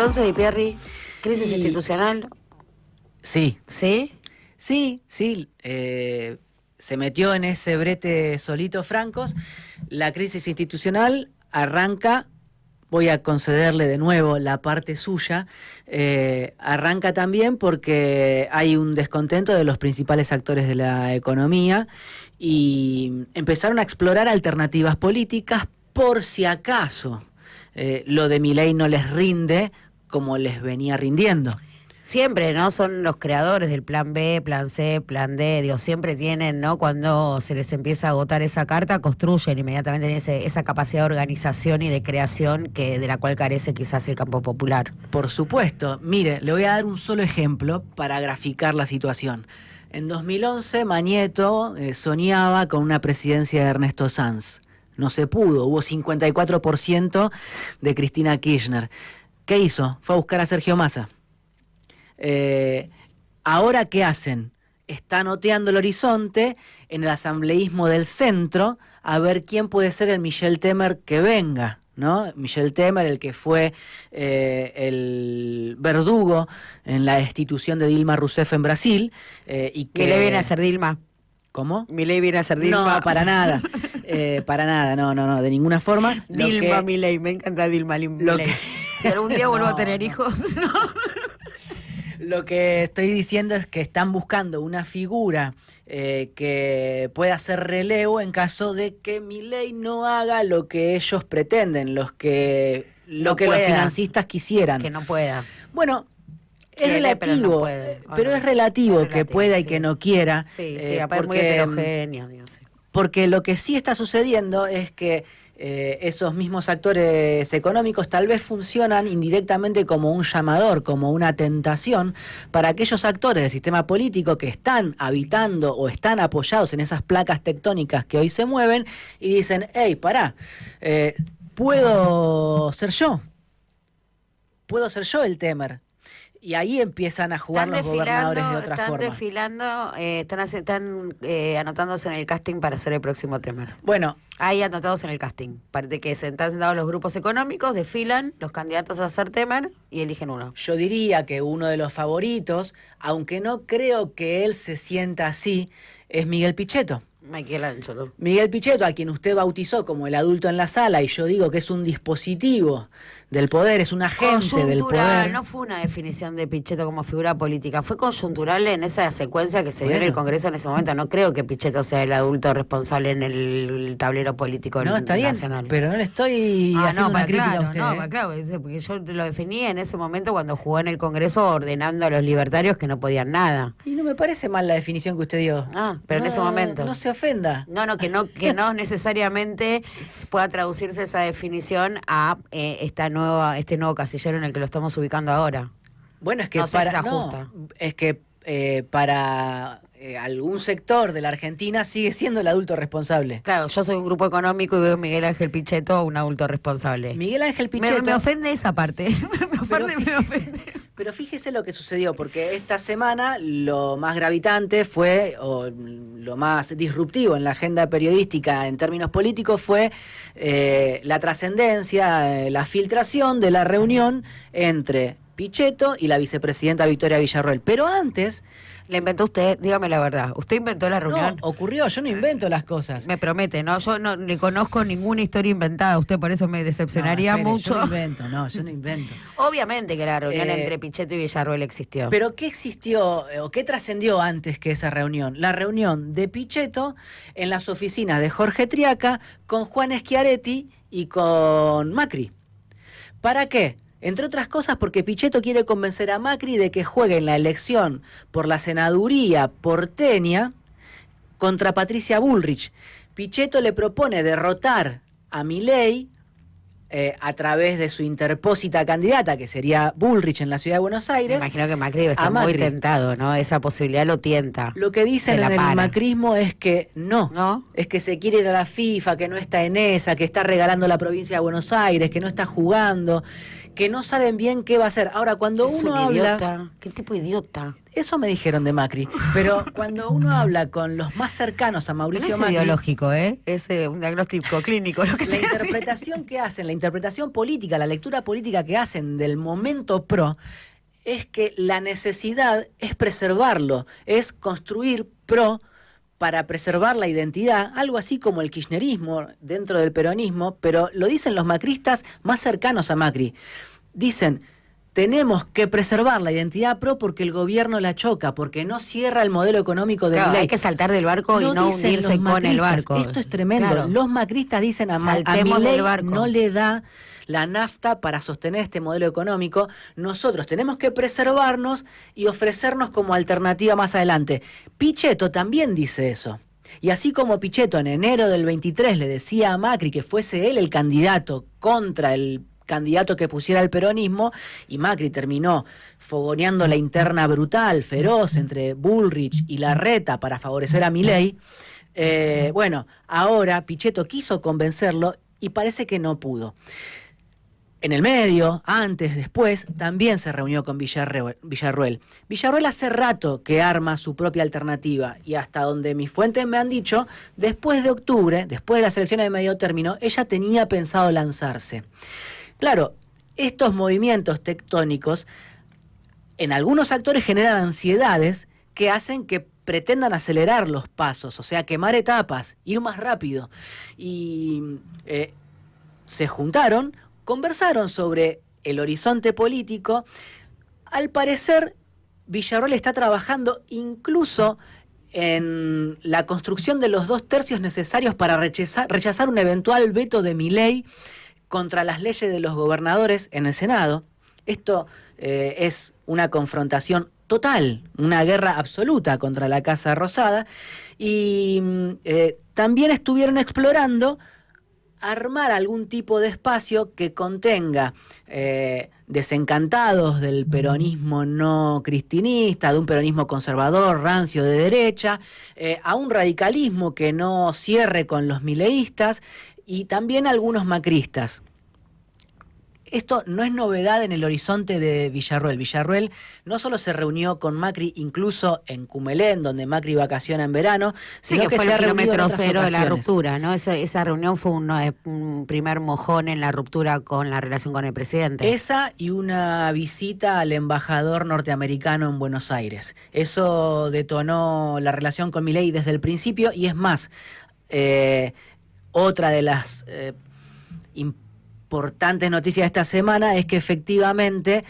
entonces, Di Pierri? ¿Crisis institucional? Sí. ¿Sí? Sí. Se metió en ese brete solito Francos. La crisis institucional arranca, voy a concederle de nuevo la parte suya, arranca también porque hay un descontento de los principales actores de la economía y empezaron a explorar alternativas políticas por si acaso lo de Milei no les rinde como les venía rindiendo. Siempre, ¿no? Son los creadores del plan B, plan C, plan D, digo, siempre tienen, ¿no? Cuando se les empieza a agotar esa carta, construyen inmediatamente esa capacidad de organización y de creación de la cual carece quizás el campo popular. Por supuesto. Mire, le voy a dar un solo ejemplo para graficar la situación. En 2011, Mañeto soñaba con una presidencia de Ernesto Sanz. No se pudo, hubo 54% de Cristina Kirchner. ¿Qué hizo? Fue a buscar a Sergio Massa. Ahora, ¿qué hacen? Están oteando el horizonte en el asambleísmo del centro a ver quién puede ser el Michel Temer que venga, ¿no? Michel Temer, el que fue el verdugo en la destitución de Dilma Rousseff en Brasil. Y que Milei viene a ser Dilma. ¿Cómo? Milei viene a ser Dilma. No, para nada. Para nada, no, de ninguna forma. Dilma Milei, me encanta Dilma Milei. Si algún día vuelvo a tener hijos, ¿no? Lo que estoy diciendo es que están buscando una figura que pueda hacer relevo en caso de que Milei no haga lo que ellos pretenden, lo que los financistas quisieran. Que no pueda. Bueno, es relativo, pero es relativo que pueda y que no quiera. Sí, aparte es muy heterogéneo, Dios. Porque lo que sí está sucediendo es que esos mismos actores económicos tal vez funcionan indirectamente como un llamador, como una tentación para aquellos actores del sistema político que están habitando o están apoyados en esas placas tectónicas que hoy se mueven y dicen, hey, pará, ¿puedo ser yo el Temer? Y ahí empiezan a jugar los gobernadores de otra forma. Están anotándose en el casting para ser el próximo Temer. Bueno. Ahí anotados en el casting. Parece que están sentados los grupos económicos, desfilan los candidatos a ser Temer y eligen uno. Yo diría que uno de los favoritos, aunque no creo que él se sienta así, es Miguel Pichetto. Miguel Pichetto, a quien usted bautizó como el adulto en la sala, y yo digo que es un dispositivo del poder, es un agente del poder. No fue una definición de Pichetto como figura política, fue conjuntural en esa secuencia que se dio en el Congreso en ese momento. No creo que Pichetto sea el adulto responsable en el tablero político nacional. No, está bien, pero no le estoy haciendo una crítica a usted. Claro, porque yo lo definí en ese momento cuando jugó en el Congreso ordenando a los libertarios que no podían nada. Y no me parece mal la definición que usted dio. Pero en ese momento. No se ofenda. Que no necesariamente pueda traducirse esa definición a este nuevo casillero en el que lo estamos ubicando ahora. Bueno, es que para algún sector de la Argentina sigue siendo el adulto responsable. Claro, yo soy un grupo económico y veo a Miguel Ángel Pichetto un adulto responsable. Miguel Ángel Pichetto... Me ofende esa parte. Me ofende. Pero fíjese lo que sucedió, porque esta semana lo más gravitante fue, o lo más disruptivo en la agenda periodística en términos políticos fue la trascendencia, la filtración de la reunión entre Pichetto y la vicepresidenta Victoria Villarroel. Pero antes... ¿La inventó usted? Dígame la verdad. ¿Usted inventó la reunión? No, ocurrió. Yo no invento las cosas. Me promete, ¿no? Yo no le conozco ninguna historia inventada. Usted por eso me decepcionaría mucho. Yo no invento. Obviamente que la reunión entre Pichetto y Villarroel existió. Pero ¿qué existió o qué trascendió antes que esa reunión? La reunión de Pichetto en las oficinas de Jorge Triaca con Juan Schiaretti y con Macri. ¿Para qué? Entre otras cosas porque Pichetto quiere convencer a Macri de que juegue en la elección por la senaduría porteña contra Patricia Bullrich. Pichetto le propone derrotar a Milei a través de su interpósita candidata, que sería Bullrich en la ciudad de Buenos Aires. Me imagino que Macri está muy tentado, ¿no? Esa posibilidad lo tienta. Lo que dicen en el macrismo es que no, es que se quiere ir a la FIFA, que no está en esa, que está regalando la provincia de Buenos Aires, que no está jugando, que no saben bien qué va a hacer. Ahora, cuando uno habla... ¿Qué tipo de idiota? Eso me dijeron de Macri, pero cuando uno habla con los más cercanos a Mauricio no es Macri... ideológico, ¿eh? Es un diagnóstico clínico lo que la interpretación que hacen, la interpretación política, la lectura política que hacen del momento pro, es que la necesidad es preservarlo, es construir pro para preservar la identidad, algo así como el kirchnerismo dentro del peronismo, pero lo dicen los macristas más cercanos a Macri. Dicen, tenemos que preservar la identidad pro porque el gobierno la choca, porque no cierra el modelo económico de Milei. Hay que saltar del barco y no hundirse con el barco. Esto es tremendo. Claro. Los macristas dicen a Milei no le da la nafta para sostener este modelo económico. Nosotros tenemos que preservarnos y ofrecernos como alternativa más adelante. Pichetto también dice eso. Y así como Pichetto en enero del 23 le decía a Macri que fuese él el candidato contra el candidato que pusiera el peronismo, y Macri terminó fogoneando la interna brutal, feroz, entre Bullrich y Larreta para favorecer a Milei, bueno, ahora Pichetto quiso convencerlo y parece que no pudo. En el medio, antes, después, también se reunió con Villarruel. Villarruel hace rato que arma su propia alternativa y hasta donde mis fuentes me han dicho, después de octubre, después de las elecciones de medio término, ella tenía pensado lanzarse. Claro, estos movimientos tectónicos en algunos actores generan ansiedades que hacen que pretendan acelerar los pasos, o sea, quemar etapas, ir más rápido. Y se juntaron, conversaron sobre el horizonte político. Al parecer, Villarruel está trabajando incluso en la construcción de los 2/3 necesarios para rechazar un eventual veto de Milei contra las leyes de los gobernadores en el Senado. Esto es una confrontación total, una guerra absoluta contra la Casa Rosada. Y también estuvieron explorando armar algún tipo de espacio que contenga desencantados del peronismo no cristinista, de un peronismo conservador, rancio de derecha, a un radicalismo que no cierre con los mileístas y también algunos macristas. Esto no es novedad en el horizonte de Villarruel. Villarruel no solo se reunió con Macri incluso en Cumelén, donde Macri vacaciona en verano, sino que fue se el ha reunido kilómetro en otras cero de la ocasiones. ruptura, ¿no? Esa reunión fue un primer mojón en la ruptura con la relación con el presidente. Esa y una visita al embajador norteamericano en Buenos Aires. Eso detonó la relación con Milei desde el principio y es más, otra de las importantes noticias de esta semana es que efectivamente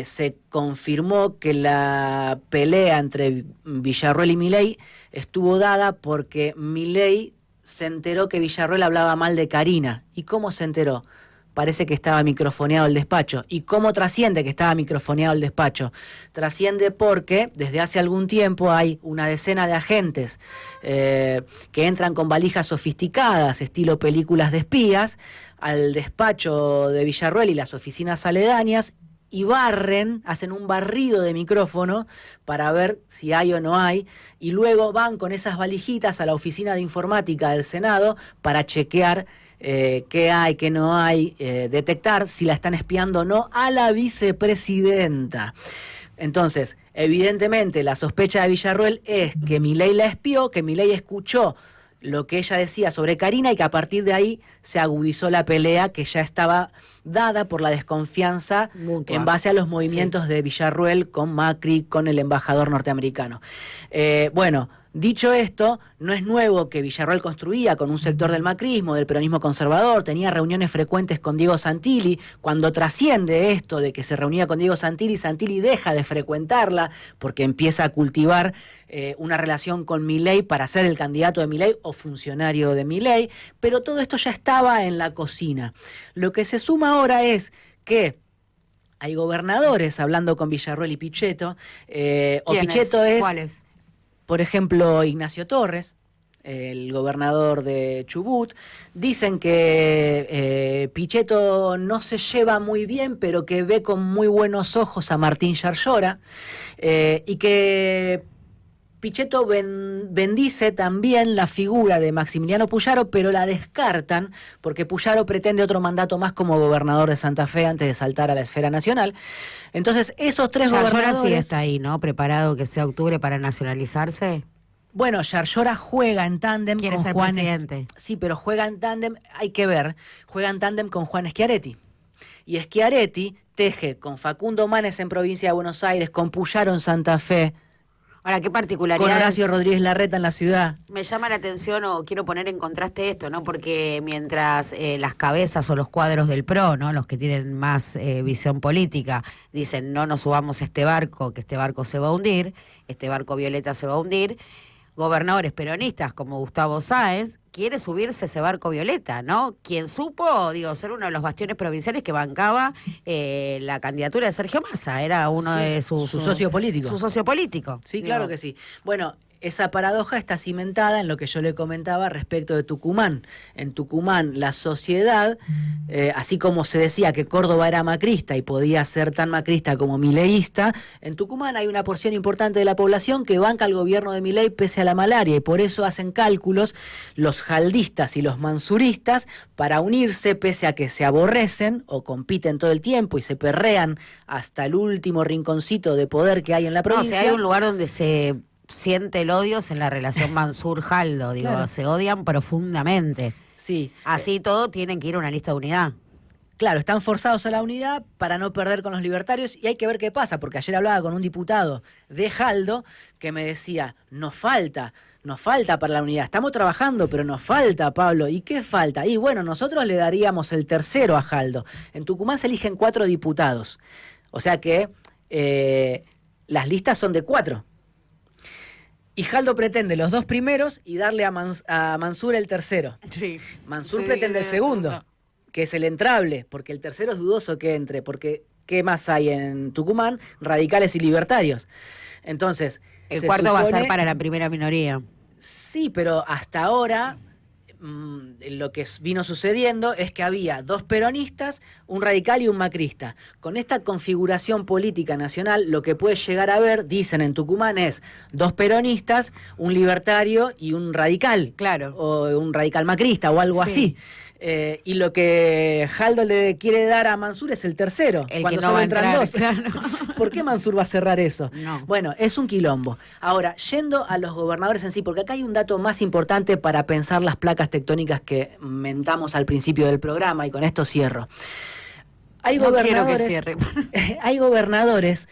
se confirmó que la pelea entre Villarruel y Milei estuvo dada porque Milei se enteró que Villarruel hablaba mal de Karina. ¿Y cómo se enteró? Parece que estaba microfoneado el despacho. ¿Y cómo trasciende que estaba microfoneado el despacho? Trasciende porque desde hace algún tiempo hay una decena de agentes que entran con valijas sofisticadas, estilo películas de espías, al despacho de Villarruel y las oficinas aledañas y barren, hacen un barrido de micrófono para ver si hay o no hay, y luego van con esas valijitas a la oficina de informática del Senado para chequear qué hay, qué no hay, detectar si la están espiando o no a la vicepresidenta. Entonces, evidentemente, la sospecha de Villarruel es que Milei la espió, que Milei escuchó lo que ella decía sobre Karina y que a partir de ahí se agudizó la pelea que ya estaba dada por la desconfianza mutua en base a los movimientos de Villarruel con Macri, con el embajador norteamericano. Bueno, dicho esto, no es nuevo que Villarruel construía con un sector del macrismo, del peronismo conservador, tenía reuniones frecuentes con Diego Santilli. Cuando trasciende esto de que se reunía con Diego Santilli, Santilli deja de frecuentarla porque empieza a cultivar una relación con Milei para ser el candidato de Milei o funcionario de Milei, pero todo esto ya estaba en la cocina. Lo que se suma ahora es que hay gobernadores hablando con Villarruel y Pichetto. Pichetto es... ¿Cuáles? Por ejemplo, Ignacio Torres, el gobernador de Chubut. Dicen que Pichetto no se lleva muy bien, pero que ve con muy buenos ojos a Martín Yarlora, y que Pichetto bendice también la figura de Maximiliano Puyaro, pero la descartan porque Puyaro pretende otro mandato más como gobernador de Santa Fe antes de saltar a la esfera nacional. Entonces, esos tres gobernadores... Ahora sí está ahí, ¿no? Preparado que sea octubre para nacionalizarse. Bueno, Yarlora juega en tándem Quiere con ser Juan... presidente. Sí, pero juega en tándem, hay que ver, juega en tándem con Juan Schiaretti. Y Schiaretti teje con Facundo Manes en provincia de Buenos Aires, con Puyaro en Santa Fe... Ahora, qué particularidad. Con Horacio Rodríguez Larreta en la ciudad. Me llama la atención o quiero poner en contraste esto, ¿no? Porque mientras las cabezas o los cuadros del PRO, ¿no? Los que tienen más visión política, dicen no nos subamos a este barco, que este barco se va a hundir, este barco violeta se va a hundir, gobernadores peronistas como Gustavo Sáenz quiere subirse a ese barco violeta, ¿no? Quien supo, ser uno de los bastiones provinciales que bancaba la candidatura de Sergio Massa, era uno de su socio político. Su socio político. Sí, claro que sí. Bueno, esa paradoja está cimentada en lo que yo le comentaba respecto de Tucumán. En Tucumán, la sociedad, así como se decía que Córdoba era macrista y podía ser tan macrista como mileísta, en Tucumán hay una porción importante de la población que banca al gobierno de Milei pese a la malaria, y por eso hacen cálculos los jaldistas y los mansuristas para unirse pese a que se aborrecen o compiten todo el tiempo y se perrean hasta el último rinconcito de poder que hay en la provincia. No, si hay un lugar donde se siente el odio en la relación Mansur-Jaldo, claro. Se odian profundamente. Sí. Así todo tienen que ir a una lista de unidad. Claro, están forzados a la unidad para no perder con los libertarios y hay que ver qué pasa, porque ayer hablaba con un diputado de Jaldo que me decía, nos falta para la unidad, estamos trabajando, pero nos falta, Pablo. ¿Y qué falta? Y bueno, nosotros le daríamos el tercero a Jaldo. En Tucumán se eligen 4 diputados, o sea que las listas son de 4. Y Jaldo pretende los 2 primeros y darle a Mansur el tercero. Sí. Mansur pretende el segundo, que es el entrable, porque el tercero es dudoso que entre, porque ¿qué más hay en Tucumán? Radicales y libertarios. Entonces, el cuarto va a ser para la primera minoría. Sí, pero hasta ahora lo que vino sucediendo es que había 2 peronistas, un radical y un macrista. Con esta configuración política nacional, lo que puede llegar a ver, dicen en Tucumán, es 2 peronistas, un libertario y un radical. Claro. O un radical macrista o algo así. Y lo que Jaldo le quiere dar a Mansur es el tercero, el cuando que no solo va a entran entrar, 2. Claro. ¿Por qué Mansur va a cerrar eso? No. Bueno, es un quilombo. Ahora, yendo a los gobernadores en sí, porque acá hay un dato más importante para pensar las placas tectónicas que mentamos al principio del programa, y con esto cierro. Hay gobernadores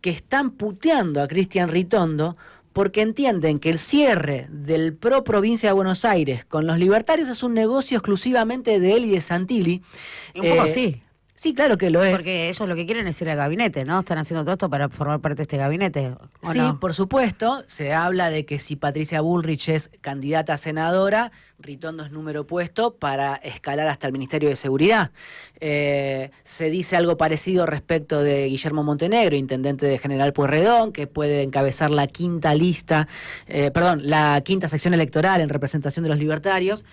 que están puteando a Cristian Ritondo porque entienden que el cierre del PRO Provincia de Buenos Aires con los libertarios es un negocio exclusivamente de él y de Santilli. Un poco sí. Sí, claro que lo es. Porque ellos lo que quieren es ir al gabinete, ¿no? Están haciendo todo esto para formar parte de este gabinete, ¿o sí, no? Por supuesto. Se habla de que si Patricia Bullrich es candidata a senadora, Ritondo es número puesto para escalar hasta el Ministerio de Seguridad. Se dice algo parecido respecto de Guillermo Montenegro, intendente de General Pueyrredón, que puede encabezar la quinta sección electoral en representación de los libertarios,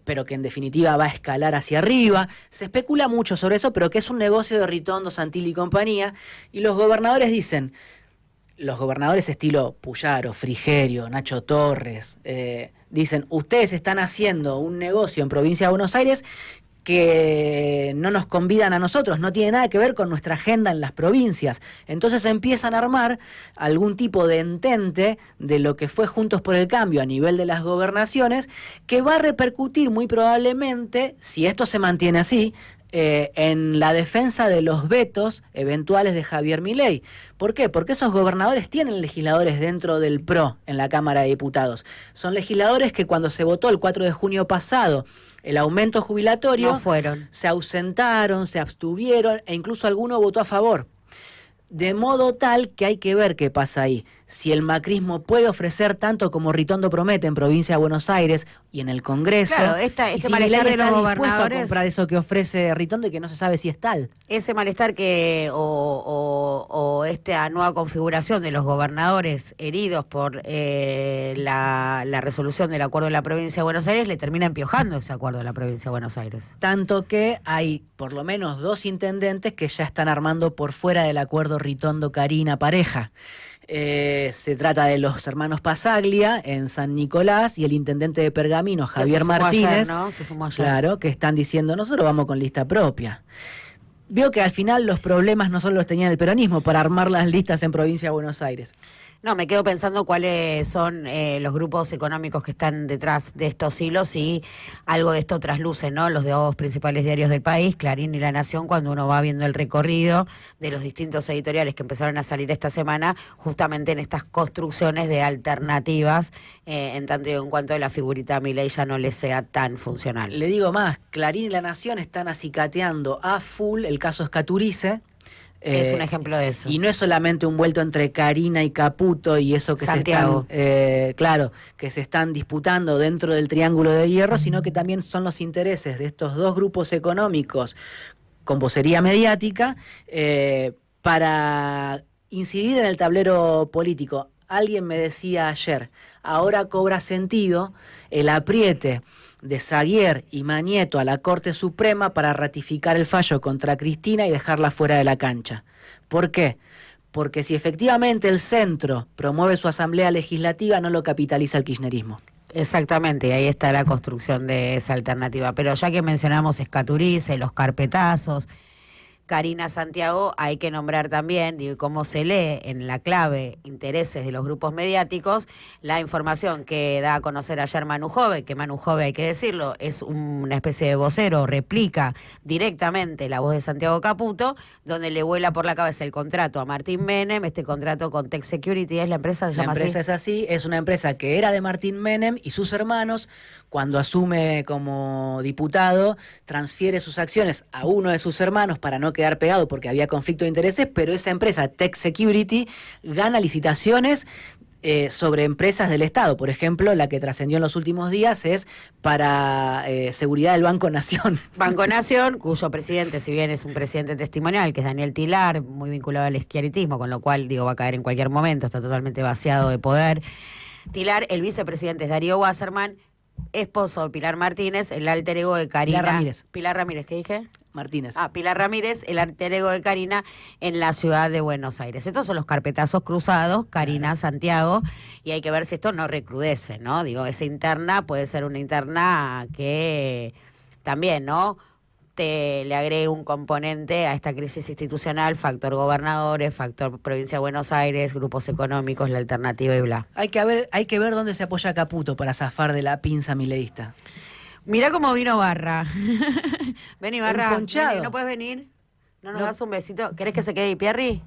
pero que en definitiva va a escalar hacia arriba. Se especula mucho sobre eso, pero que es un negocio de Ritondo, Santilli y compañía, y los gobernadores dicen, los gobernadores estilo Puyaro, Frigerio, Nacho Torres, dicen, ustedes están haciendo un negocio en Provincia de Buenos Aires que no nos convidan a nosotros, no tiene nada que ver con nuestra agenda en las provincias. Entonces empiezan a armar algún tipo de entente de lo que fue Juntos por el Cambio a nivel de las gobernaciones, que va a repercutir muy probablemente, si esto se mantiene así, en la defensa de los vetos eventuales de Javier Milei. ¿Por qué? Porque esos gobernadores tienen legisladores dentro del PRO en la Cámara de Diputados. Son legisladores que cuando se votó el 4 de junio pasado el aumento jubilatorio, no fueron. Se ausentaron, se abstuvieron e incluso alguno votó a favor. De modo tal que hay que ver qué pasa ahí. Si el macrismo puede ofrecer tanto como Ritondo promete en Provincia de Buenos Aires y en el Congreso, claro, y si malestar Milei de los está dispuesto gobernadores a comprar eso que ofrece Ritondo y que no se sabe si es tal. Ese malestar que o esta nueva configuración de los gobernadores heridos por la resolución del acuerdo de la Provincia de Buenos Aires le termina empiojando ese acuerdo de la Provincia de Buenos Aires. Tanto que hay por lo menos 2 intendentes que ya están armando por fuera del acuerdo Ritondo-Carina pareja. Se trata de los hermanos Pasaglia en San Nicolás y el intendente de Pergamino, Javier Martínez, ayer, ¿no? Se sumó ayer. Claro, que están diciendo, nosotros vamos con lista propia. Vio que al final los problemas no solo los tenía el peronismo para armar las listas en provincia de Buenos Aires. No, me quedo pensando cuáles son los grupos económicos que están detrás de estos hilos y algo de esto trasluce, ¿no? Los dos principales diarios del país, Clarín y La Nación, cuando uno va viendo el recorrido de los distintos editoriales que empezaron a salir esta semana, justamente en estas construcciones de alternativas, en tanto y en cuanto la figurita Milei ya no les sea tan funcional. Le digo más, Clarín y La Nación están acicateando a full el caso Escaturice. Es un ejemplo de eso. Y no es solamente un vuelto entre Karina y Caputo y eso que Santiago. que se están disputando dentro del Triángulo de Hierro, sino que también son los intereses de estos dos grupos económicos con vocería mediática para incidir en el tablero político. Alguien me decía ayer, ahora cobra sentido el apriete de Saguier y Manieto a la Corte Suprema para ratificar el fallo contra Cristina y dejarla fuera de la cancha. ¿Por qué? Porque si efectivamente el centro promueve su asamblea legislativa, no lo capitaliza el kirchnerismo. Exactamente, y ahí está la construcción de esa alternativa. Pero ya que mencionamos Escaturice, los carpetazos, Karina Santiago, hay que nombrar también, digo, cómo se lee en la clave intereses de los grupos mediáticos, la información que da a conocer ayer Manu Jove, que Manu Jove, hay que decirlo, es una especie de vocero, replica directamente la voz de Santiago Caputo, donde le vuela por la cabeza el contrato a Martín Menem, este contrato con Tech Security, ¿es la empresa? ¿Se llama así? La empresa es así, es una empresa que era de Martín Menem y sus hermanos, cuando asume como diputado, transfiere sus acciones a uno de sus hermanos para no quedar pegado porque había conflicto de intereses, pero esa empresa, Tech Security, gana licitaciones sobre empresas del Estado. Por ejemplo, la que trascendió en los últimos días es para seguridad del Banco Nación. Banco Nación, cuyo presidente, si bien es un presidente testimonial, que es Daniel Tilar, muy vinculado al schiarettismo, con lo cual, digo, va a caer en cualquier momento, está totalmente vaciado de poder. Tilar, el vicepresidente es Darío Wasserman, esposo de Pilar Martínez, el alter ego de Karina. Pilar Ramírez. Pilar Ramírez, ¿qué dije? Martínez. Pilar Ramírez, el alter ego de Karina en la ciudad de Buenos Aires. Estos son los carpetazos cruzados, Karina, Santiago, y hay que ver si esto no recrudece, ¿no? Digo, esa interna puede ser una interna que también, ¿no?, le agregue un componente a esta crisis institucional, factor gobernadores, factor provincia de Buenos Aires, grupos económicos, la alternativa y bla. Hay que ver dónde se apoya Caputo para zafar de la pinza mileísta. Mirá cómo vino Barra. Vení, Barra. Emponchado. Vení, ¿no puedes venir? ¿No nos das un besito? ¿Querés que se quede Pierri?